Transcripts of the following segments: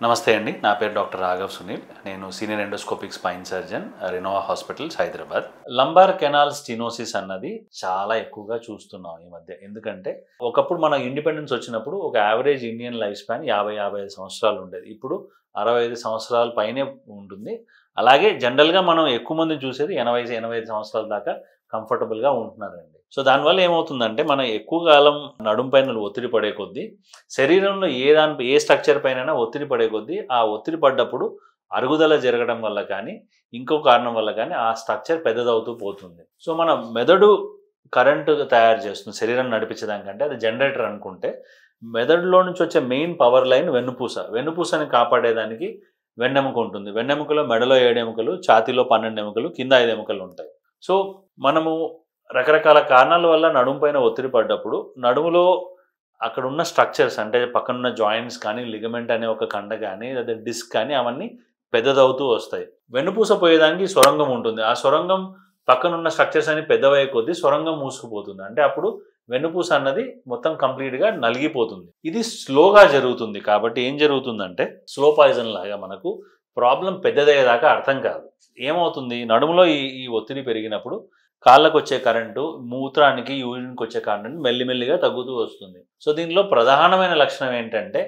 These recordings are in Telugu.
నమస్తే అండి. నా పేరు డాక్టర్ రాఘవ్ సునీల్. నేను senior endoscopic spine surgeon, Renova hospitals, Hyderabad. Lumbar canal stenosis అన్నది చాలా ఎక్కువగా చూస్తున్నాం ఈ మధ్య. ఎందుకంటే ఒకప్పుడు మన ఇండిపెండెన్స్ వచ్చినప్పుడు ఒక యావరేజ్ ఇండియన్ లైఫ్ స్పాన్ 50-55 సంవత్సరాలు ఉండేది. ఇప్పుడు 65 సంవత్సరాల పైనే ఉంటుంది. అలాగే జనరల్గా మనం ఎక్కువ మందిని చూసేది 80-85 సంవత్సరాల దాకా కంఫర్టబుల్గా ఉంటున్నారండి. సో దానివల్ల ఏమవుతుందంటే మనం ఎక్కువ కాలం నడుము పైన ఒత్తిడి పడే కొద్దీ శరీరంలో ఏ స్ట్రక్చర్ పైన ఒత్తిడి పడే కొద్దీ ఆ ఒత్తిడి పడ్డప్పుడు అరుగుదల జరగడం వల్ల కానీ ఇంకో కారణం వల్ల కానీ ఆ స్ట్రక్చర్ పెద్దదవుతూ పోతుంది. సో మన మెదడు కరెంటు తయారు చేస్తుంది శరీరం నడిపించడానికంటే, అది జనరేటర్ అనుకుంటే, మెదడులో నుంచి వచ్చే మెయిన్ పవర్ లైన్ వెన్నుపూసని కాపాడేదానికి వెన్నెముక ఉంటుంది. వెన్నెముకలో మెడలో 7 ఎముకలు, ఛాతీలో 12 ఎముకలు, కింద 5 ఎముకలు ఉంటాయి. సో మనము రకరకాల కారణాల వల్ల నడుము పైన ఒత్తిడి పడ్డప్పుడు నడుములో అక్కడ ఉన్న స్ట్రక్చర్స్ అంటే పక్కనున్న జాయింట్స్ కానీ, లిగమెంట్ అనే ఒక కండ కానీ, లేదా డిస్క్ కానీ అవన్నీ పెద్దదవుతూ వస్తాయి. వెన్నుపూస పోయేదానికి సొరంగం ఉంటుంది. ఆ సొరంగం పక్కనున్న స్ట్రక్చర్స్ అని పెద్దవయ్యే కొద్దీ సొరంగం మూసుకుపోతుంది. అంటే అప్పుడు వెన్నుపూస అన్నది మొత్తం కంప్లీట్గా నలిగిపోతుంది. ఇది స్లోగా జరుగుతుంది. కాబట్టి ఏం జరుగుతుందంటే స్లో పాయిజన్ లాగా మనకు ప్రాబ్లం పెద్దదయ్యేదాకా అర్థం కాదు. ఏమవుతుంది, నడుములో ఈ ఒత్తిడి పెరిగినప్పుడు కాళ్ళకు వచ్చే కరెంటు మూత్రానికి, యూరిన్కి వచ్చే కరెంటు మెల్లిమెల్లిగా తగ్గుతూ వస్తుంది. సో దీనిలో ప్రధానమైన లక్షణం ఏంటంటే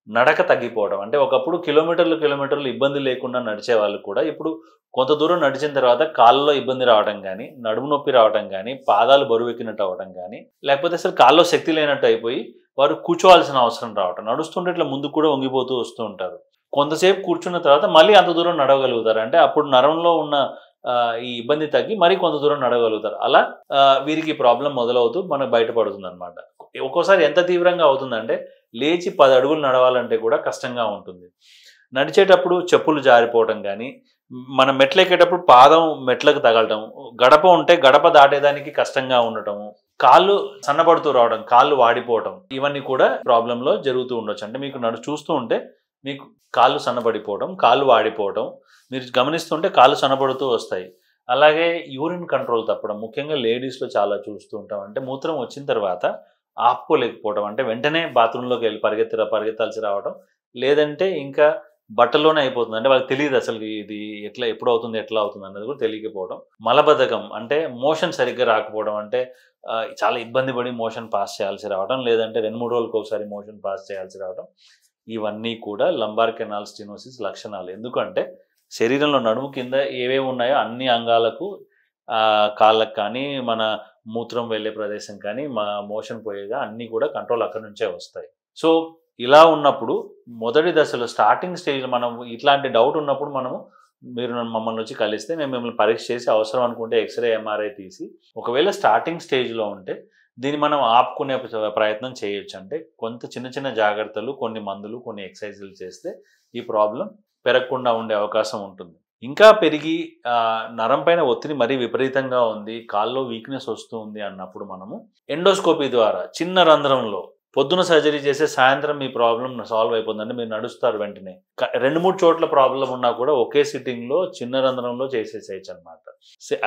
నడక తగ్గిపోవడం. అంటే ఒకప్పుడు కిలోమీటర్లు ఇబ్బంది లేకుండా నడిచే వాళ్ళు కూడా ఇప్పుడు కొంత దూరం నడిచిన తర్వాత కాళ్ళలో ఇబ్బంది రావడం కానీ, నడుము నొప్పి రావడం కానీ, పాదాలు బరువెక్కినట్టు అవ్వడం కానీ, లేకపోతే అసలు కాళ్ళలో శక్తి లేనట్టు అయిపోయి వారు కూర్చోవాల్సిన అవసరం రావడం. నడుస్తుంటే ఇట్లా ముందుకు కూడా వంగిపోతూ వస్తూ ఉంటారు. కొంతసేపు కూర్చున్న తర్వాత మళ్ళీ అంత దూరం నడవగలుగుతారు. అంటే అప్పుడు నరంలో ఉన్న ఈ ఇబ్బంది తగ్గి మరీ కొంత దూరం నడవగలుగుతారు. అలా వీరికి ప్రాబ్లం మొదలవుతూ మనకు బయటపడుతుంది అనమాట. ఒక్కోసారి ఎంత తీవ్రంగా అవుతుందంటే లేచి 10 అడుగులు నడవాలంటే కూడా కష్టంగా ఉంటుంది. నడిచేటప్పుడు చెప్పులు జారిపోవటం కానీ, మనం మెట్లెక్కేటప్పుడు పాదం మెట్లకు తగలటం, గడప ఉంటే గడప దాటేదానికి కష్టంగా ఉండటము, కాళ్ళు సన్నబడుతూ రావడం, కాళ్ళు వాడిపోవటం, ఇవన్నీ కూడా ప్రాబ్లంలో జరుగుతూ ఉండొచ్చు. అంటే మీకు చూస్తూ ఉంటే మీకు కాళ్ళు సన్నబడిపోవడం, కాళ్ళు వాడిపోవడం, మీరు గమనిస్తుంటే కాళ్ళు సన్నబడుతూ వస్తాయి. అలాగే యూరిన్ కంట్రోల్ తప్పడం, ముఖ్యంగా లేడీస్లో చాలా చూస్తూ ఉంటాం. అంటే మూత్రం వచ్చిన తర్వాత ఆపుకోలేకపోవడం, అంటే వెంటనే బాత్రూంలోకి వెళ్ళి పరిగెత్తాల్సి రావడం, లేదంటే ఇంకా బట్టలోనే అయిపోతుంది. అంటే వాళ్ళకి తెలియదు అసలు ఇది ఎప్పుడు అవుతుంది, ఎట్లా అవుతుంది అన్నది కూడా తెలియకపోవడం. మలబద్ధకం అంటే మోషన్ సరిగ్గా రాకపోవడం, అంటే చాలా ఇబ్బంది పడి మోషన్ పాస్ చేయాల్సి రావడం, లేదంటే 2-3 రోజులకు ఒకసారి మోషన్ పాస్ చేయాల్సి రావడం, ఇవన్నీ కూడా లంబార్ కెనాల్ స్టినోసిస్ లక్షణాలు. ఎందుకంటే శరీరంలో నడుము కింద ఏవేవి ఉన్నాయో అన్ని అంగాలకు, కాళ్ళకు కానీ, మన మూత్రం వెళ్ళే ప్రదేశం కానీ, మోషన్ పోయేగా అన్నీ కూడా కంట్రోల్ అక్కడి నుంచే వస్తాయి. సో ఇలా ఉన్నప్పుడు మొదటి దశలో స్టార్టింగ్ స్టేజ్లో మనం ఇట్లాంటి డౌట్ ఉన్నప్పుడు మీరు మమ్మల్ని వచ్చి కలిస్తే మేము మిమ్మల్ని పరీక్ష చేసి అవసరం అనుకుంటే ఎక్స్రే, ఎంఆర్ఐ తీసి, ఒకవేళ స్టార్టింగ్ స్టేజ్లో ఉంటే దీన్ని మనం ఆపుకునే ప్రయత్నం చేయొచ్చు. అంటే కొంత చిన్న జాగ్రత్తలు, కొన్ని మందులు, కొన్ని ఎక్సర్సైజులు చేస్తే ఈ ప్రాబ్లం పెరగకుండా ఉండే అవకాశం ఉంటుంది. ఇంకా పెరిగి నరం పైన ఒత్తిడి మరీ విపరీతంగా ఉంది, కాల్లో వీక్నెస్ వస్తూ ఉంది అన్నప్పుడు మనము ఎండోస్కోపీ ద్వారా చిన్న రంధ్రంలో పొద్దున సర్జరీ చేసే సాయంత్రం మీ ప్రాబ్లం సాల్వ్ అయిపోతుందంటే మీరు నడుస్తారు వెంటనే. 2-3 చోట్ల ప్రాబ్లం ఉన్నా కూడా ఒకే సిట్టింగ్లో చిన్న రంధ్రంలో చేసేసేయచ్చు అనమాట.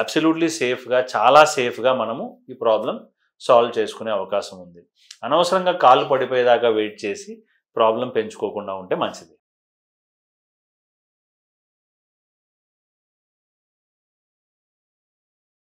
అబ్సల్యూట్లీ సేఫ్గా, చాలా సేఫ్గా మనము ఈ ప్రాబ్లం సాల్వ్ చేసుకునే అవకాశం ఉంది. అనవసరంగా కాళ్ళు పడిపోయేదాకా వెయిట్ చేసి ప్రాబ్లం పెంచుకోకుండా ఉంటే మంచిది.